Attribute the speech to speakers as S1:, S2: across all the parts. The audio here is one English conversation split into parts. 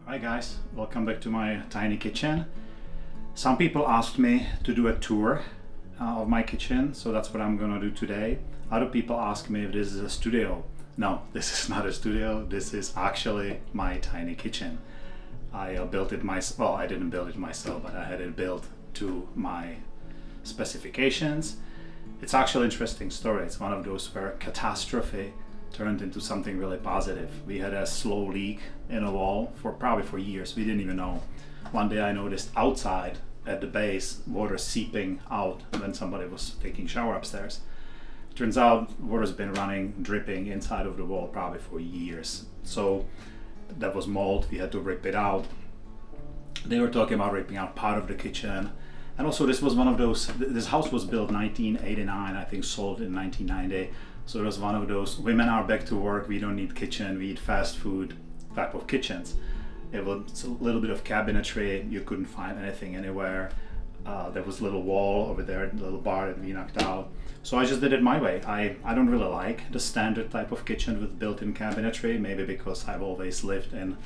S1: Hi guys, welcome back to my tiny kitchen. Some people asked me to do a tour of my kitchen, so that's what I'm gonna do today. Other people ask me if this is a studio. No, this is not a studio. This is actually my tiny kitchen. I built it myself. Well, I didn't build it myself, but I had it built to my specifications. It's actually an interesting story. It's one of those where catastrophe turned into something really positive. We had a slow leak in a wall probably for years. We didn't even know. One day I noticed outside at the base water seeping out when somebody was taking a shower upstairs. Turns out water's been running, dripping inside of the wall probably for years. So that was mold. We had to rip it out. They were talking about ripping out part of the kitchen. And also this was one of those, this house was built 1989, I think sold in 1990. So it was one of those, women are back to work, we don't need kitchen, we eat fast food type of kitchens. It was a little bit of cabinetry, you couldn't find anything anywhere. There was a little wall over there, a little bar that we knocked out. So I just did it my way. I don't really like the standard type of kitchen with built-in cabinetry, maybe because I've always lived in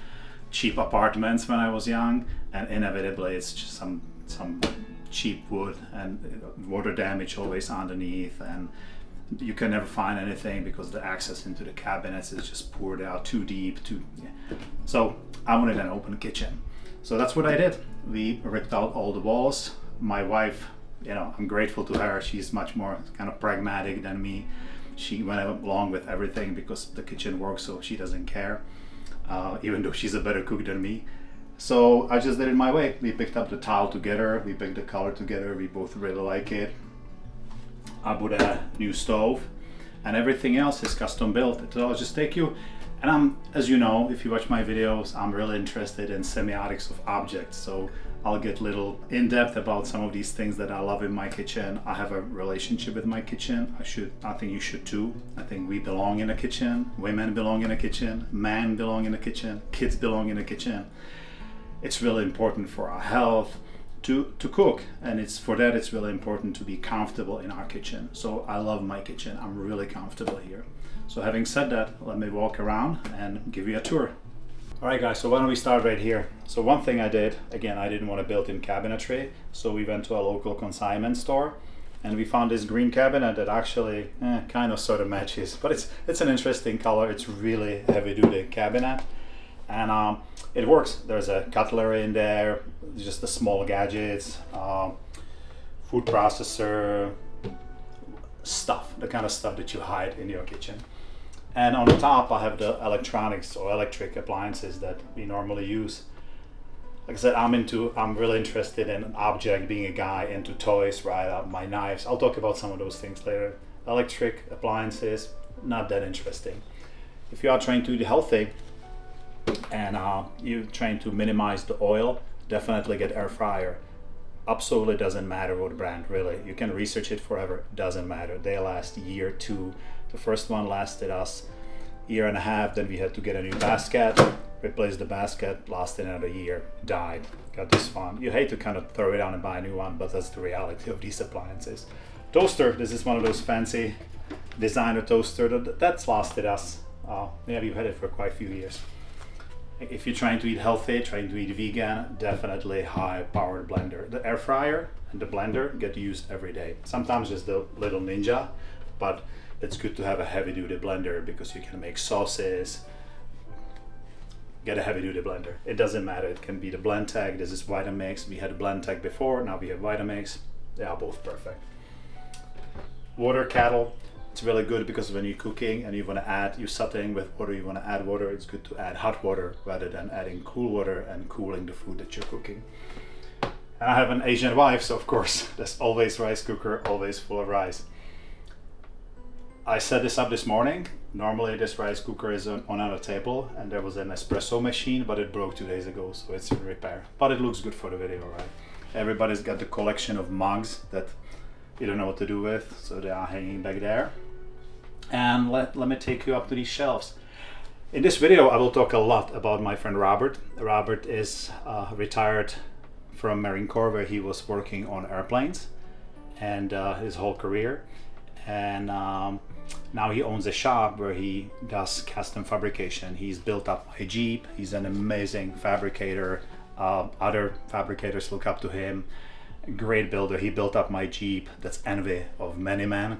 S1: cheap apartments when I was young, and inevitably it's just some cheap wood and water damage always underneath, and you can never find anything because the access into the cabinets is just poured out too deep. So I wanted an open kitchen. So that's what I did. We ripped out all the walls. My wife, I'm grateful to her. She's much more kind of pragmatic than me. She went along with everything because the kitchen works, so she doesn't care, even though she's a better cook than me. So I just did it my way. We picked up the tile together, we picked the color together, we both really like it. I bought a new stove, and everything else is custom built. It'll just take you, and as you know, if you watch my videos, I'm really interested in semiotics of objects, so I'll get a little in-depth about some of these things that I love in my kitchen. I have a relationship with my kitchen. I think you should too. I think we belong in a kitchen. Women belong in a kitchen. Men belong in a kitchen. Kids belong in a kitchen. It's really important for our health to cook, and it's really important to be comfortable in our kitchen. So I love my kitchen. I'm really comfortable here. So having said that, let me walk around and give you a tour. All right guys, so why don't we start right here. So one thing I did, again, I didn't want a built-in cabinetry, so we went to a local consignment store and we found this green cabinet that actually kind of sort of matches, but it's an interesting color. It's really heavy-duty cabinet, and it works. There's a cutlery in there, just the small gadgets, food processor stuff, the kind of stuff that you hide in your kitchen. And on the top I have the electronics or electric appliances that we normally use. Like I said, I'm really interested in object, being a guy into toys, right? My knives, I'll talk about some of those things later. Electric appliances, not that interesting. If you are trying to eat healthy and you're trying to minimize the oil, definitely get air fryer. Absolutely doesn't matter what brand, really. You can research it forever, doesn't matter. They last a year, two. The first one lasted us a year and a half, then we had to get a new basket, replace the basket, lasted another year, died. Got this one. You hate to kind of throw it out and buy a new one, but that's the reality of these appliances. Toaster, this is one of those fancy designer toaster that's lasted us, we've had it for quite a few years. If you're trying to eat healthy, trying to eat vegan, definitely high powered blender. The air fryer and the blender get used every day. Sometimes just the little Ninja, but it's good to have a heavy duty blender because you can make sauces. Get a heavy duty blender. It doesn't matter, it can be the Blendtec. This is Vitamix. We had a Blendtec before, now we have Vitamix. They are both perfect. Water kettle. It's really good because when you're cooking and you want to add, you're sauteing with water, you want to add water, it's good to add hot water rather than adding cool water and cooling the food that you're cooking. And I have an Asian wife, so of course there's always rice cooker, always full of rice. I set this up this morning. Normally this rice cooker is on another table, and there was an espresso machine, but it broke 2 days ago, so it's in repair. But it looks good for the video, right? Everybody's got the collection of mugs that you don't know what to do with, so they are hanging back there. And let me take you up to these shelves. In this video I will talk a lot about my friend Robert. Robert is retired from Marine Corps, where he was working on airplanes and his whole career, and Now he owns a shop where he does custom fabrication. He's built up my Jeep. He's an amazing fabricator. Other fabricators look up to him. Great builder. He built up my Jeep. That's envy of many men.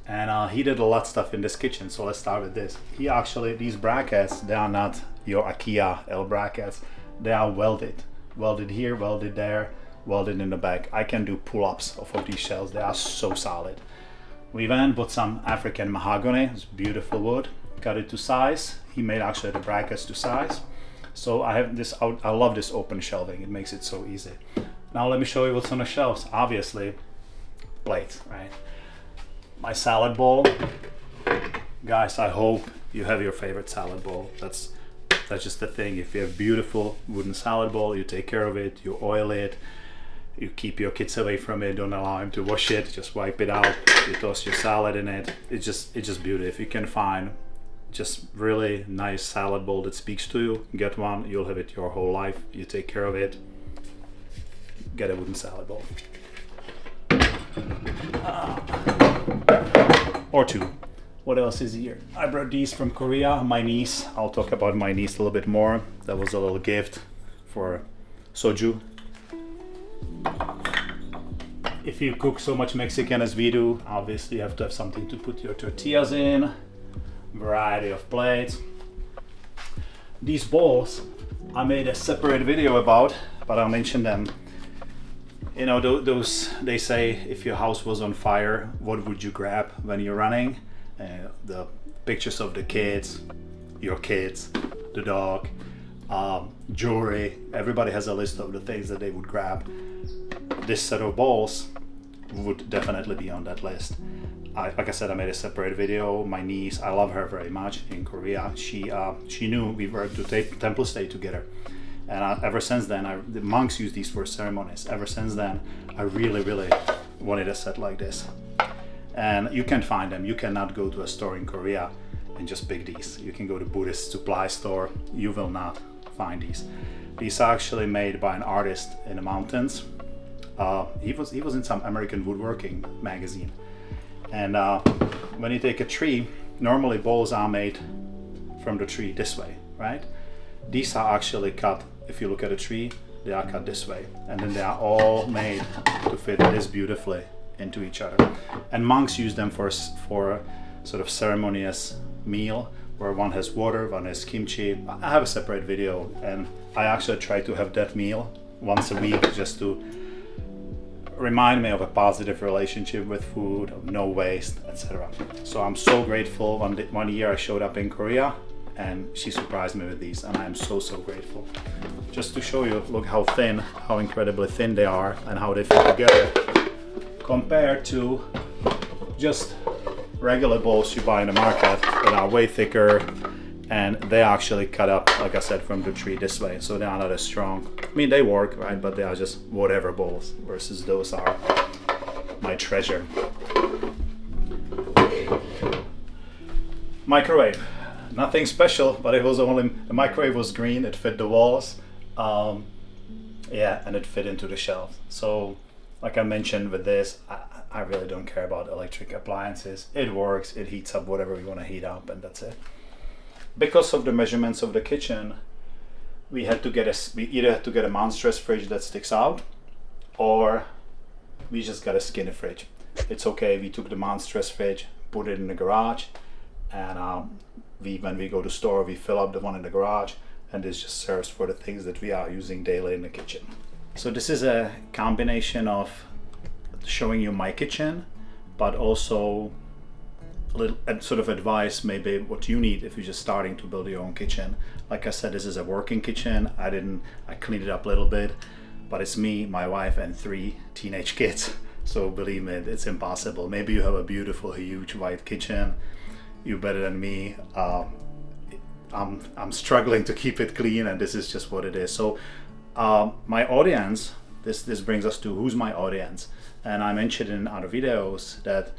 S1: And he did a lot of stuff in this kitchen. So let's start with this. He actually, these brackets, they are not your IKEA L brackets. They are welded. Welded here, welded there, welded in the back. I can do pull-ups of these shelves. They are so solid. We then put some African mahogany. It's beautiful wood. Cut it to size. He made actually the brackets to size. So I have this, I love this open shelving. It makes it so easy. Now let me show you what's on the shelves. Obviously, plates, right? My salad bowl. Guys, I hope you have your favorite salad bowl. That's just the thing. If you have beautiful wooden salad bowl, you take care of it, you oil it, you keep your kids away from it, don't allow them to wash it, just wipe it out, you toss your salad in it. It's just beautiful. If you can find just really nice salad bowl that speaks to you, get one. You'll have it your whole life. You take care of it, get a wooden salad bowl. Or two. What else is here? I brought these from Korea. My niece, I'll talk about my niece a little bit more. That was a little gift for Soju. If you cook so much Mexican as we do, obviously you have to have something to put your tortillas in. Variety of plates. These bowls, I made a separate video about, but I'll mention them. You know, those, they say if your house was on fire, what would you grab when you're running? The pictures of the kids, your kids, the dog, jewelry. Everybody has a list of the things that they would grab. This set of bowls would definitely be on that list. Like I said, I made a separate video. My niece, I love her very much in Korea. She knew we were to take temple stay together. And ever since then, the monks use these for ceremonies. Ever since then, I really, really wanted a set like this. And you can find them. You cannot go to a store in Korea and just pick these. You can go to Buddhist supply store. You will not find these. These are actually made by an artist in the mountains. He was in some American woodworking magazine. And when you take a tree, normally bowls are made from the tree this way, right? These are actually cut. If you look at a tree, they are cut this way, and then they are all made to fit this beautifully into each other. And monks use them for sort of ceremonious meal, where one has water, one has kimchi. I have a separate video, and I actually try to have that meal once a week, just to remind me of a positive relationship with food, of no waste, etc. So I'm so grateful. One year I showed up in Korea, and she surprised me with these, and I am so grateful. Just to show you, look how thin, how incredibly thin they are, and how they fit together compared to just regular bowls you buy in the market that are way thicker, and they actually cut up, like I said, from the tree this way, so they are not as strong. I mean, they work, right, but they are just whatever bowls, versus those are my treasure. Microwave. Nothing special, but it was only, the microwave was green, it fit the walls, yeah, and it fit into the shelf. So, like I mentioned with this, I really don't care about electric appliances. It works, it heats up whatever we want to heat up, and that's it. Because of the measurements of the kitchen, we either had to get a monstrous fridge that sticks out, or we just got a skinny fridge. It's okay, we took the monstrous fridge, put it in the garage, and when we go to store, we fill up the one in the garage, and this just serves for the things that we are using daily in the kitchen. So this is a combination of showing you my kitchen, but also a little sort of advice, maybe what you need if you're just starting to build your own kitchen. Like I said, this is a working kitchen. I cleaned it up a little bit, but it's me, my wife, and 3 teenage kids. So believe me, it's impossible. Maybe you have a beautiful, huge white kitchen. You're better than me. I'm struggling to keep it clean, and this is just what it is. So my audience, this brings us to who's my audience. And I mentioned in other videos that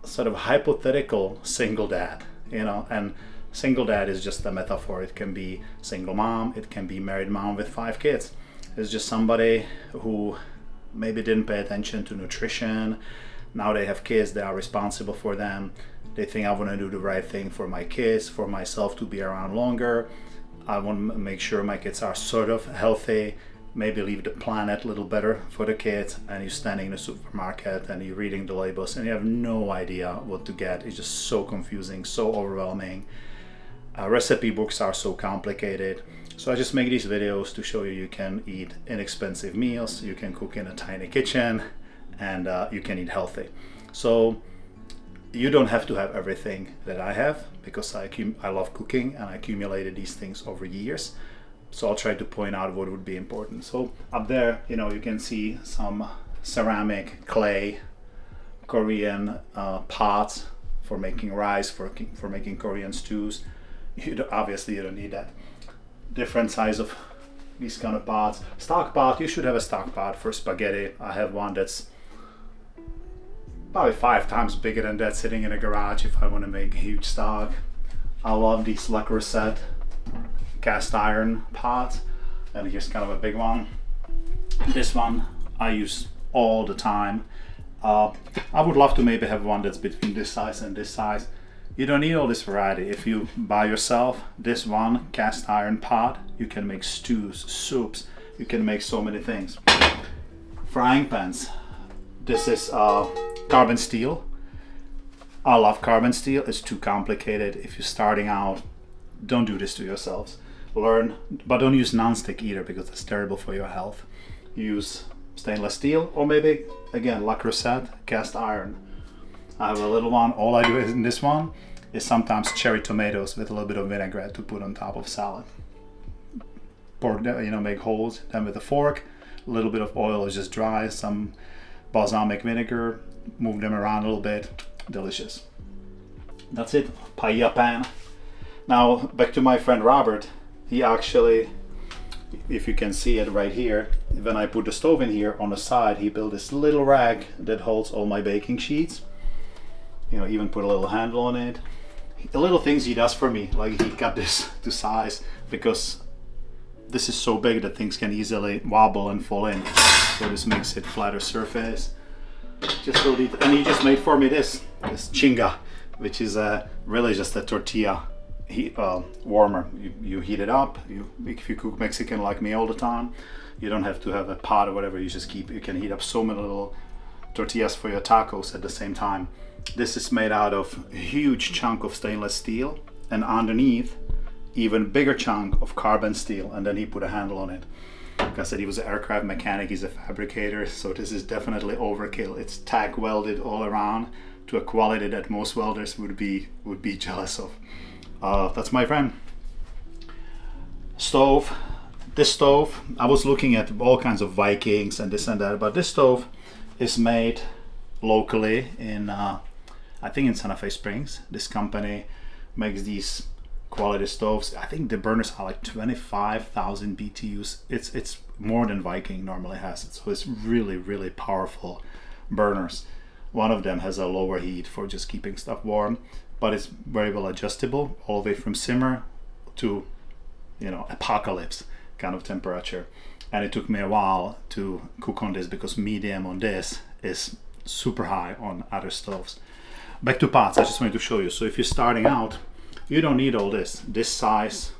S1: sort of hypothetical single dad, you know, and single dad is just a metaphor. It can be single mom, it can be married mom with 5 kids. It's just somebody who maybe didn't pay attention to nutrition. Now they have kids, they are responsible for them. They think I want to do the right thing for my kids, for myself to be around longer. I want to make sure my kids are sort of healthy, maybe leave the planet a little better for the kids. And you're standing in the supermarket and you're reading the labels and you have no idea what to get. It's just so confusing, so overwhelming. Recipe books are so complicated. So I just make these videos to show you can eat inexpensive meals, you can cook in a tiny kitchen, and you can eat healthy. So you don't have to have everything that I have, because I love cooking and I accumulated these things over years. So I'll try to point out what would be important. So up there, you know, you can see some ceramic, clay, Korean pots for making rice, for making Korean stews. Obviously you don't need that. Different size of these kind of pots. Stock pot, you should have a stock pot for spaghetti. I have one that's probably 5 times bigger than that, sitting in a garage if I want to make a huge stock. I love these Le Creuset cast iron pots, and here's kind of a big one. This one I use all the time. I would love to maybe have one that's between this size and this size. You don't need all this variety. If you buy yourself this one cast iron pot, you can make stews, soups, you can make so many things. Frying pans. This is carbon steel. I love carbon steel. It's too complicated. If you're starting out, don't do this to yourselves. Learn, but don't use non-stick either, because it's terrible for your health. Use stainless steel, or maybe again Le Creuset cast iron. I have a little one. All I do in this one is sometimes cherry tomatoes with a little bit of vinaigrette to put on top of salad. Pour, you know, make holes. Then with a fork, a little bit of oil is just dry, some balsamic vinegar, move them around a little bit. Delicious. That's it. Paella pan. Now back to my friend Robert. He actually, if you can see it right here, when I put the stove in here on the side, he built this little rack that holds all my baking sheets. You know, even put a little handle on it. The little things he does for me, like he cut this to size, because this is so big that things can easily wobble and fall in. So this makes it flatter surface. Just so and he just made for me this chinga, which is really just a tortilla warmer. You heat it up. If you cook Mexican like me all the time, you don't have to have a pot or whatever. You can heat up so many little tortillas for your tacos at the same time. This is made out of a huge chunk of stainless steel, and underneath even bigger chunk of carbon steel, and then he put a handle on it. Like I said, he was an aircraft mechanic, he's a fabricator, so this is definitely overkill. It's tack welded all around to a quality that most welders would be jealous of. That's my friend. Stove. This stove, I was looking at all kinds of Vikings and this and that, but this stove is made locally in I think in Santa Fe Springs. This company makes these quality stoves. I think the burners are like 25,000 BTUs. It's more than Viking normally has it. So it's really, really powerful burners. One of them has a lower heat for just keeping stuff warm, but it's very well adjustable, all the way from simmer to, you know, apocalypse kind of temperature. And it took me a while to cook on this, because medium on this is super high on other stoves. Back to pots, I just wanted to show you. So if you're starting out, you don't need all this size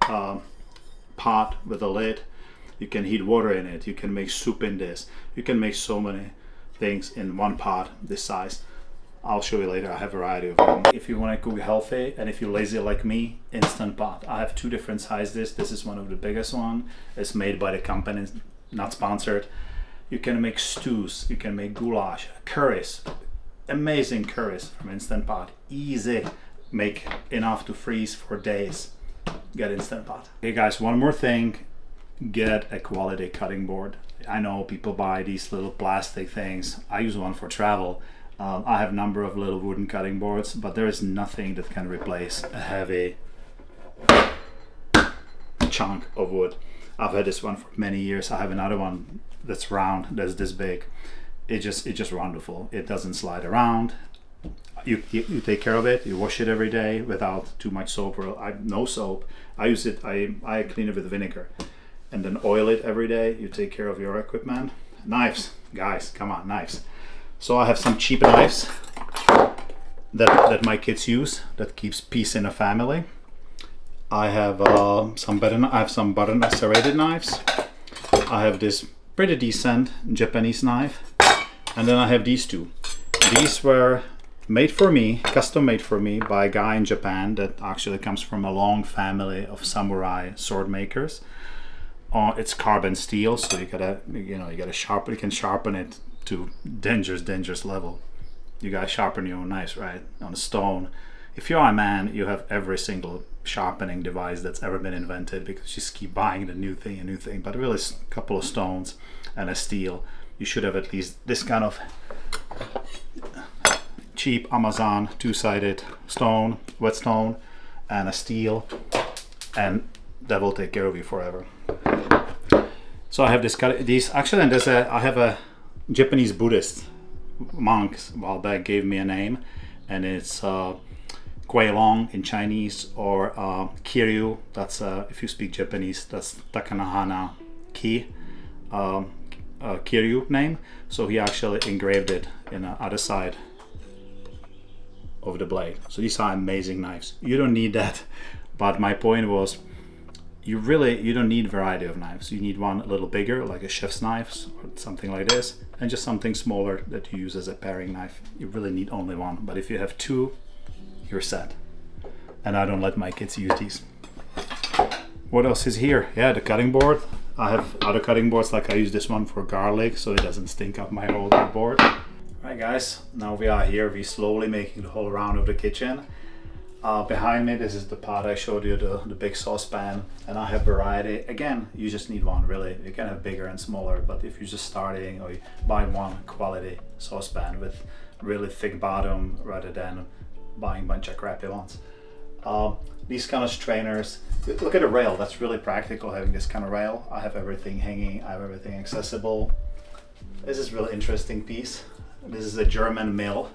S1: pot with a lid. You can heat water in it, you can make soup in this, you can make so many things in one pot this size. I'll show you later, I have a variety of them. If you want to cook healthy and if you're lazy like me, Instant Pot. I have 2 different sizes. This is one of the biggest one. It's made by the company, not sponsored. You can make stews, you can make goulash, curries, amazing curries from Instant Pot. Easy, make enough to freeze for days. Get Instant Pot. Hey guys, one more thing, get a quality cutting board. I know people buy these little plastic things. I use one for travel. I have a number of little wooden cutting boards, but there is nothing that can replace a heavy chunk of wood. I've had this one for many years. I have another one that's round, that's this big. It's just wonderful. It doesn't slide around. You take care of it. You wash it every day without too much soap, or no soap. I use it. I clean it with vinegar, and then oil it every day. You take care of your equipment. Knives, guys, come on, knives. So I have some cheap knives. that my kids use that keeps peace in a family. I have some butter serrated knives. I have this pretty decent Japanese knife, and then I have these two. These were made for me, custom made for me by a guy in Japan that actually comes from a long family of samurai sword makers. It's carbon steel, so you gotta sharpen. You can sharpen it to dangerous level. You gotta sharpen your own knives, right? On a stone. If you're a man, you have every single sharpening device that's ever been invented, because you just keep buying the new thing. But really, a couple of stones and a steel. You should have at least this kind of cheap Amazon two-sided stone, whetstone, and a steel, and that will take care of you forever. So I have these actually, and I have a Japanese Buddhist monk a while back gave me a name, and it's Guilong in Chinese, or Kiryu. That's if you speak Japanese, that's Takanahana Ki, Kiryu name. So he actually engraved it in the other side of the blade. So these are amazing knives. You don't need that, but my point was, you don't need variety of knives. You need one a little bigger, like a chef's knife or something like this, and just something smaller that you use as a paring knife. You really need only one, but if you have two, you're set. And I don't let my kids use these. What else is here? Yeah, the cutting board. I have other cutting boards, like I use this one for garlic so it doesn't stink up my whole board. Alright guys, now we are here. We're slowly making the whole round of the kitchen. Behind me, this is the pot I showed you, the big saucepan, and I have variety. Again, you just need one, really. You can have bigger and smaller, but if you're just starting, or you buy one quality saucepan with really thick bottom rather than buying a bunch of crappy ones. These kind of strainers, look at the rail. That's really practical, having this kind of rail. I have everything hanging, I have everything accessible. This is a really interesting piece. This is a German mill.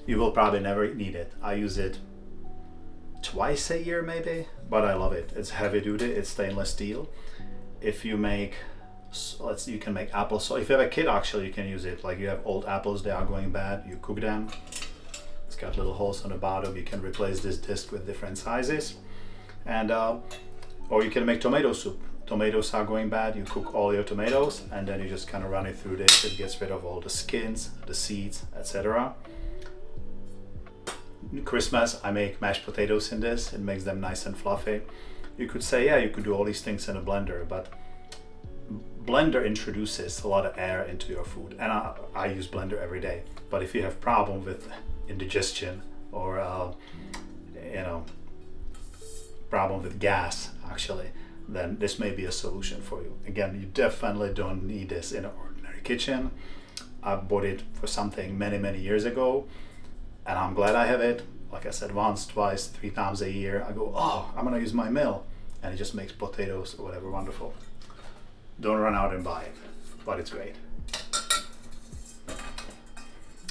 S1: You will probably never need it. I use it twice a year maybe, but I love it. It's heavy duty, it's stainless steel. If you make, you can make applesauce. If you have a kid, actually, you can use it. Like, you have old apples, they are going bad, you cook them. It's got little holes on the bottom. You can replace this disc with different sizes. And or you can make tomato soup. Tomatoes are going bad, you cook all your tomatoes, and then you just kind of run it through this. It gets rid of all the skins, the seeds, etc. Christmas, I make mashed potatoes in this. It makes them nice and fluffy. You could say, yeah, you could do all these things in a blender, but blender introduces a lot of air into your food, and I use blender every day. But if you have problem with indigestion or problem with gas, actually, then this may be a solution for you. Again, you definitely don't need this in an ordinary kitchen. I bought it for something many years ago, and I'm glad I have it. Like I said, once, twice, 3 times a year, I go, oh, I'm gonna use my mill, and it just makes potatoes or whatever wonderful. Don't run out and buy it, but it's great.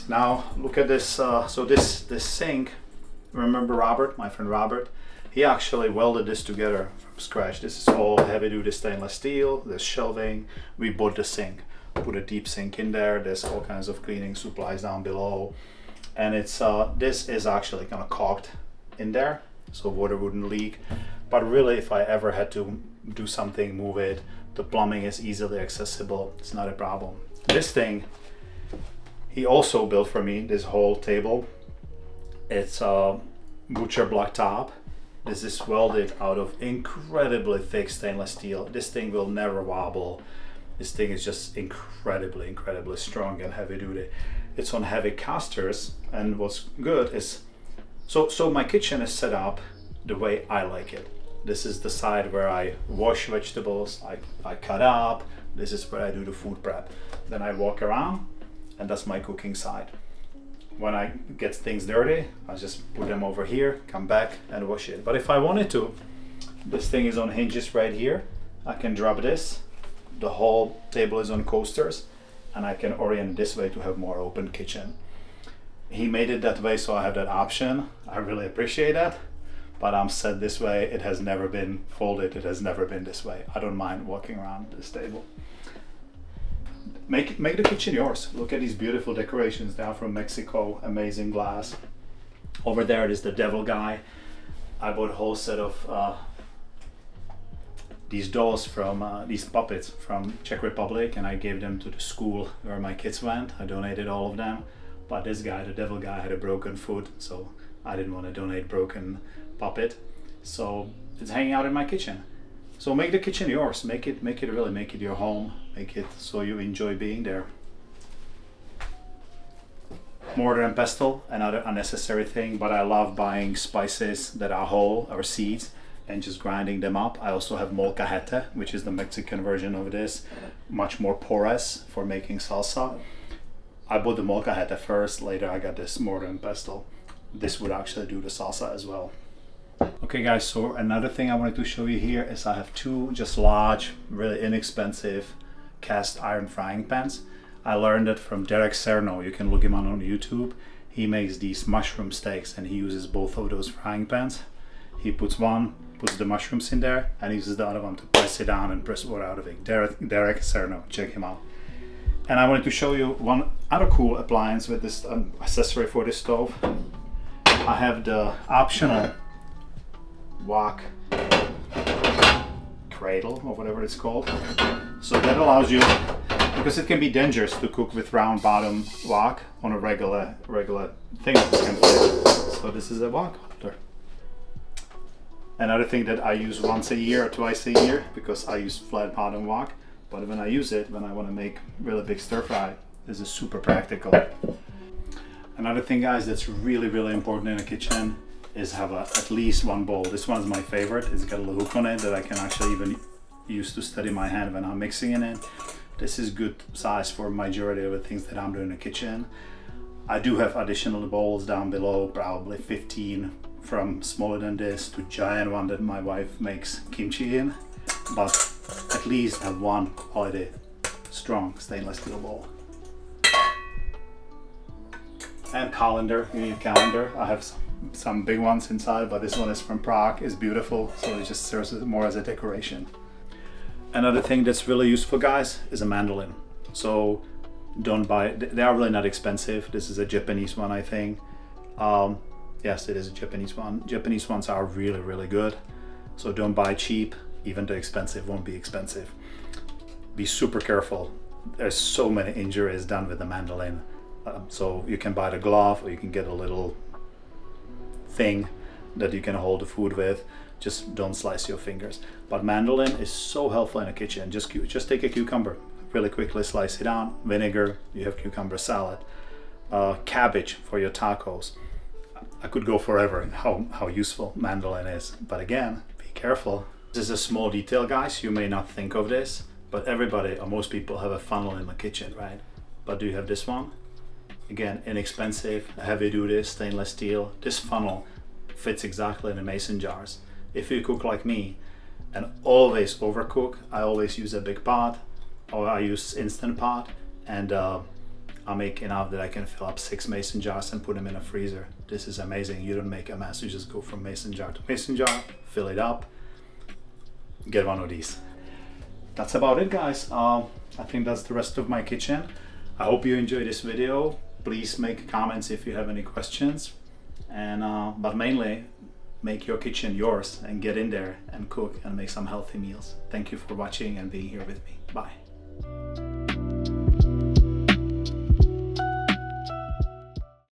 S1: Now look at this. So this sink. Remember Robert, my friend Robert? He actually welded this together from scratch. This is all heavy-duty stainless steel. There's shelving. We bought the sink, put a deep sink in there. There's all kinds of cleaning supplies down below, and it's this is actually kind of caulked in there, so water wouldn't leak. But really, if I ever had to do something, move it, the plumbing is easily accessible. It's not a problem. This thing, he also built for me, this whole table. It's a butcher block top. This is welded out of incredibly thick stainless steel. This thing will never wobble. This thing is just incredibly strong and heavy duty. It's on heavy casters, and what's good is, so my kitchen is set up the way I like it. This is the side where I wash vegetables, I cut up. This is where I do the food prep. Then I walk around, and that's my cooking side. When I get things dirty, I just put them over here, come back and wash it. But if I wanted to, this thing is on hinges right here. I can drop this. The whole table is on coasters, and I can orient this way to have more open kitchen. He made it that way, so I have that option. I really appreciate that, but I'm set this way. It has never been folded. It has never been this way. I don't mind walking around this table. Make the kitchen yours. Look at these beautiful decorations. They are from Mexico. Amazing glass. Over there is the devil guy. I bought a whole set of these dolls from these puppets from Czech Republic, and I gave them to the school where my kids went. I donated all of them, but this guy, the devil guy, had a broken foot, so I didn't want to donate broken puppet, so it's hanging out in my kitchen. So make the kitchen yours. Make it your home. Make it so you enjoy being there. Mortar and pestle, another unnecessary thing, but I love buying spices that are whole or seeds and just grinding them up. I also have molcajete, which is the Mexican version of this, much more porous for making salsa. I bought the molcajete first, later I got this mortar and pestle. This would actually do the salsa as well. Okay guys, so another thing I wanted to show you here is I have two just large, really inexpensive cast iron frying pans. I learned it from Derek Serno. You can look him on YouTube. He makes these mushroom steaks and he uses both of those frying pans. He puts the mushrooms in there and uses the other one to press it down and press water out of it. Derek Serno, check him out. And I wanted to show you one other cool appliance with this accessory for this stove. I have the optional wok cradle or whatever it's called. So that allows you, because it can be dangerous to cook with round bottom wok on a regular thing. So this is a wok holder. Another thing that I use once a year or twice a year, because I use flat bottom wok, but when I use it, when I want to make really big stir fry, this is super practical. Another thing guys that's really important in a kitchen is have at least one bowl. This one's my favorite. It's got a little hook on it that I can actually even use to steady my hand when I'm mixing in it. This is good size for majority of the things that I'm doing in the kitchen. I do have additional bowls down below, probably 15 from smaller than this to giant one that my wife makes kimchi in, but at least have one quality strong stainless steel bowl. And calendar, you need a calendar. I have some big ones inside, but this one is from Prague. It's beautiful, so it just serves more as a decoration. Another thing that's really useful guys is a mandolin. So don't buy, they are really not expensive. This is a Japanese one, I think. Yes, it is a Japanese one. Japanese ones are really good. So don't buy cheap, even the expensive won't be expensive. Be super careful. There's so many injuries done with the mandolin. So you can buy the glove or you can get a little thing that you can hold the food with. Just don't slice your fingers. But mandolin is so helpful in the kitchen. Just take a cucumber, really quickly slice it down, vinegar, you have cucumber salad, cabbage for your tacos. I could go forever how useful mandolin is, but again, be careful. This is a small detail guys, you may not think of this, but everybody or most people have a funnel in the kitchen, right? But do you have this one? Again, inexpensive, heavy duty, stainless steel. This funnel fits exactly in the mason jars. If you cook like me and always overcook, I always use a big pot or I use Instant Pot, and I make enough that I can fill up 6 mason jars and put them in a freezer. This is amazing. You don't make a mess. You just go from mason jar to mason jar, fill it up, get one of these. That's about it guys. I think that's the rest of my kitchen. I hope you enjoyed this video. Please make comments if you have any questions, and but mainly make your kitchen yours and get in there and cook and make some healthy meals. Thank you for watching and being here with me. Bye.